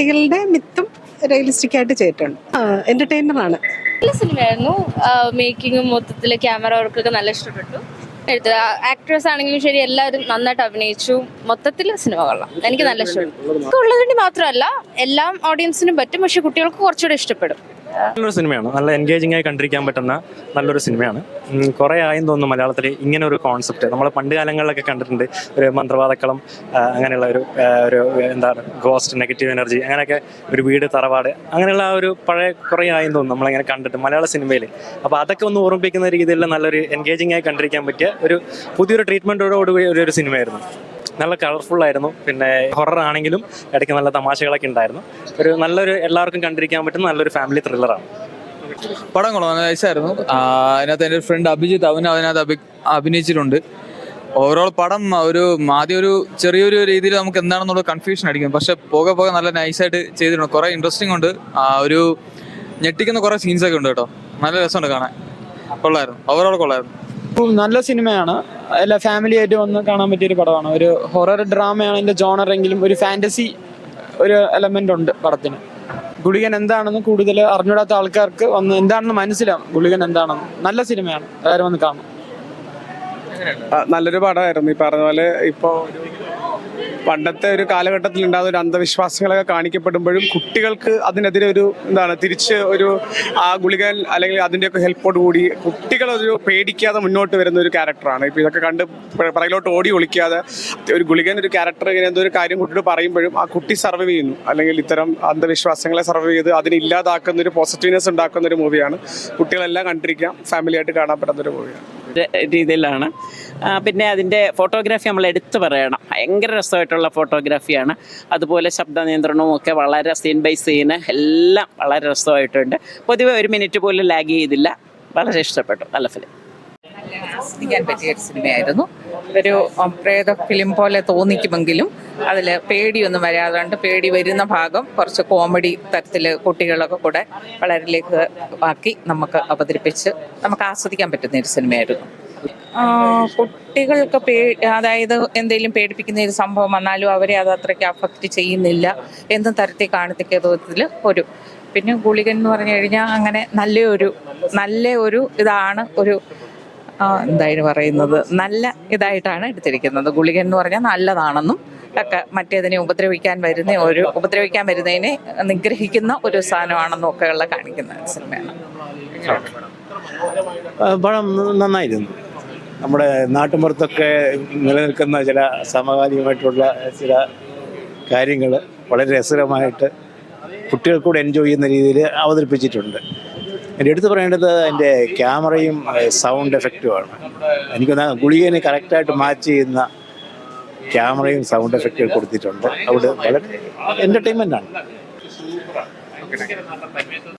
കുട്ടികളുടെ മിത്തും റിയലിസ്റ്റിക് ആയിട്ട് ചെയ്തിട്ടുണ്ട്. എന്റർടൈനറാണ്. നല്ല സിനിമയായിരുന്നു. മേക്കിങ്ങും മൊത്തത്തില് ക്യാമറ വർക്കൊക്കെ നല്ല ഇഷ്ടപ്പെട്ടു. ആക്ട്രസ് ആണെങ്കിലും ശരി, എല്ലാവരും നന്നായിട്ട് അഭിനയിച്ചു. മൊത്തത്തിൽ സിനിമ കൊള്ളാം, എനിക്ക് നല്ല ഇഷ്ടപ്പെട്ടു. ഉള്ളത് വേണ്ടി മാത്രമല്ല, എല്ലാം ഓഡിയൻസിനും പറ്റും, പക്ഷെ കുട്ടികൾക്ക് കുറച്ചുകൂടെ ഇഷ്ടപ്പെടും. നല്ലൊരു സിനിമയാണ്, നല്ല എൻഗേജിംഗ് ആയി കണ്ടിരിക്കാൻ പറ്റുന്ന നല്ലൊരു സിനിമയാണ്. കുറേ ആയെന്ന് തോന്നുന്നു മലയാളത്തിൽ ഇങ്ങനെ ഒരു കോൺസെപ്റ്റ്. നമ്മൾ പണ്ട് കാലങ്ങളിലൊക്കെ കണ്ടിട്ടുണ്ട്, ഒരു മന്ത്രവാദക്കളം, അങ്ങനെയുള്ള ഒരു എന്താണ് ഗോസ്റ്റ്, നെഗറ്റീവ് എനർജി, അങ്ങനെയൊക്കെ ഒരു വീട്, തറവാട്, അങ്ങനെയുള്ള ആ ഒരു പഴയ കുറേ ആയെന്ന് തോന്നുന്നു നമ്മളിങ്ങനെ കണ്ടിട്ട് മലയാള സിനിമയിൽ. അപ്പോൾ അതൊക്കെ ഒന്ന് ഓർമ്മിപ്പിക്കുന്ന രീതിയിലുള്ള നല്ലൊരു എൻഗേജിംഗ് ആയി കണ്ടിരിക്കാൻ പറ്റിയ ഒരു പുതിയൊരു ട്രീറ്റ്മെൻറ്റോടുകൂടി ഒരു സിനിമയായിരുന്നു. നല്ല കളർഫുള്ളായിരുന്നു. പിന്നെ ഹൊറർ ആണെങ്കിലും ഇടയ്ക്ക് നല്ല തമാശകളൊക്കെ ഉണ്ടായിരുന്നു. നല്ലൊരു എല്ലാവർക്കും കണ്ടിരിക്കാൻ പറ്റുന്ന നല്ലൊരു ഫാമിലി ത്രില്ലറാണ്. പടം കൊള്ളാം, നൈസായിരുന്നു. അതിനകത്ത് എൻ്റെ ഫ്രണ്ട് അഭിജിത്ത് അതിനകത്ത് അഭിനയിച്ചിട്ടുണ്ട്. ഓവറോൾ പടം ആദ്യം ഒരു ചെറിയൊരു രീതിയിൽ നമുക്ക് എന്താണെന്നുള്ള കൺഫ്യൂഷൻ അടിക്കും, പക്ഷെ പോകെ നല്ല നൈസായിട്ട് ചെയ്തിട്ടുണ്ട്. കുറേ ഇൻട്രസ്റ്റിംഗ് ഉണ്ട്, ഒരു ഞെട്ടിക്കുന്ന കുറേ സീൻസൊക്കെ ഉണ്ട് കേട്ടോ. നല്ല രസമുണ്ട് കാണാൻ, കൊള്ളായിരുന്നു. ഓവറോൾ കൊള്ളായിരുന്നു. നല്ല സിനിമയാണ്, എല്ലാ ഫാമിലി ആയിട്ട് വന്ന് കാണാൻ പറ്റിയൊരു പടമാണ്. ഒരു ഹൊറർ ഡ്രാമയാണ് എൻ്റെ ജോണർ എങ്കിലും ഒരു ഫാൻറ്റസി ഒരു എലമെന്റ് ഉണ്ട് പടത്തിന്. ഗുളികൻ എന്താണെന്ന് കൂടുതൽ അറിഞ്ഞൂടാത്ത ആൾക്കാർക്ക് വന്ന് എന്താണെന്ന് മനസ്സിലാവും ഗുളികൻ എന്താണെന്ന്. നല്ല സിനിമയാണ്, എല്ലാവരും വന്ന് കാണും. നല്ലൊരു പടമായിരുന്നു. ഈ പറഞ്ഞ പോലെ ഇപ്പോൾ പണ്ടത്തെ ഒരു കാലഘട്ടത്തിൽ ഉണ്ടാകുന്ന ഒരു അന്ധവിശ്വാസങ്ങളൊക്കെ കാണിക്കപ്പെടുമ്പോഴും കുട്ടികൾക്ക് അതിനെതിരെ തിരിച്ച് ആ ഗുളികൻ അല്ലെങ്കിൽ അതിൻ്റെയൊക്കെ ഹെൽപ്പോട് കൂടി കുട്ടികളൊരു പേടിക്കാതെ മുന്നോട്ട് വരുന്ന ഒരു ക്യാരക്ടറാണ്. ഇപ്പോൾ ഇതൊക്കെ കണ്ട് പിറകിലോട്ട് ഓടി ഒളിക്കാതെ ഒരു ഗുളികൻ ഒരു ക്യാരക്ടർ ഇങ്ങനെ എന്തോ ഒരു കാര്യം കുട്ടിയോട് പറയുമ്പോഴും ആ കുട്ടി സർവൈവ് ചെയ്യുന്നു, അല്ലെങ്കിൽ ഇത്തരം അന്ധവിശ്വാസങ്ങളെ സർവൈവ് ചെയ്ത് അതിനെ ഇല്ലാതാക്കുന്ന ഒരു പോസിറ്റീവ്നെസ് ഉണ്ടാക്കുന്ന ഒരു മൂവിയാണ്. കുട്ടികളെല്ലാം കണ്ടിരിക്കാം, ഫാമിലിയായിട്ട് കാണാൻ പറ്റുന്ന ഒരു മൂവിയാണ്. രീതിയിലാണ്. പിന്നെ അതിൻ്റെ ഫോട്ടോഗ്രാഫി നമ്മൾ എടുത്തു പറയണം, ഭയങ്കര രസമായിട്ടുള്ള ഫോട്ടോഗ്രാഫിയാണ്. അതുപോലെ ശബ്ദ നിയന്ത്രണവും ഒക്കെ വളരെ സീൻ ബൈ സീന് എല്ലാം വളരെ രസമായിട്ടുണ്ട്. പൊതുവെ ഒരു മിനിറ്റ് പോലും ലാഗ് ചെയ്തില്ല, വളരെ ഇഷ്ടപ്പെട്ടു. നല്ല ഫിലിം, ആസ്വദിക്കാൻ പറ്റിയ ഒരു സിനിമയായിരുന്നു. ഒരു പ്രേത ഫിലിം പോലെ തോന്നിക്കുമെങ്കിലും അതിൽ പേടിയൊന്നും വരാതുകൊണ്ട് പേടി വരുന്ന ഭാഗം കുറച്ച് കോമഡി തരത്തിൽ കുട്ടികളൊക്കെ കൂടെ വളരെ ലഘുവാക്കി നമുക്ക് അവതരിപ്പിച്ച് നമുക്ക് ആസ്വദിക്കാൻ പറ്റുന്ന ഒരു സിനിമയായിരുന്നു. കുട്ടികൾക്ക് അതായത് എന്തെങ്കിലും പേടിപ്പിക്കുന്ന ഒരു സംഭവം വന്നാലും അവരെ അത് അത്രയ്ക്ക് അഫക്റ്റ് ചെയ്യുന്നില്ല എന്ന തരത്തിൽ കാണിക്കുന്ന ഒരു പിന്നെ ഗുളികൻ എന്ന് പറഞ്ഞു കഴിഞ്ഞാൽ അങ്ങനെ നല്ല ഒരു ഇതാണ്, ഒരു എന്തായാലും പറയുന്നത് നല്ല ഇതായിട്ടാണ് എടുത്തിരിക്കുന്നത്. ഗുളികൻ എന്ന് പറഞ്ഞാൽ നല്ലതാണെന്നും ഒക്കെ മറ്റേതിനെ ഉപദ്രവിക്കാൻ വരുന്നതിനെ നിഗ്രഹിക്കുന്ന ഒരു സാധനമാണെന്നും ഒക്കെയുള്ള കാണിക്കുന്ന സിനിമയാണ്. പടം നന്നായിരുന്നു. നമ്മുടെ നാട്ടുമ്പുറത്തൊക്കെ നിലനിൽക്കുന്ന ചില സമകാലികമായിട്ടുള്ള ചില കാര്യങ്ങൾ വളരെ രസകരമായിട്ട് കുട്ടികൾക്കൂടെ എൻജോയ് ചെയ്യുന്ന രീതിയിൽ അവതരിപ്പിച്ചിട്ടുണ്ട്. എൻ്റെ എടുത്ത് പറയേണ്ടത് അതിൻ്റെ ക്യാമറയും സൗണ്ട് എഫക്റ്റുമാണ്. എനിക്കൊന്ന് ഗുളികനെ കറക്റ്റായിട്ട് മാച്ച് ചെയ്യുന്ന ക്യാമറയും സൗണ്ട് എഫക്റ്റുകൾ കൊടുത്തിട്ടുണ്ട്. അവിടെ വളരെ എൻ്റർടൈൻമെൻ്റ് ആണ്.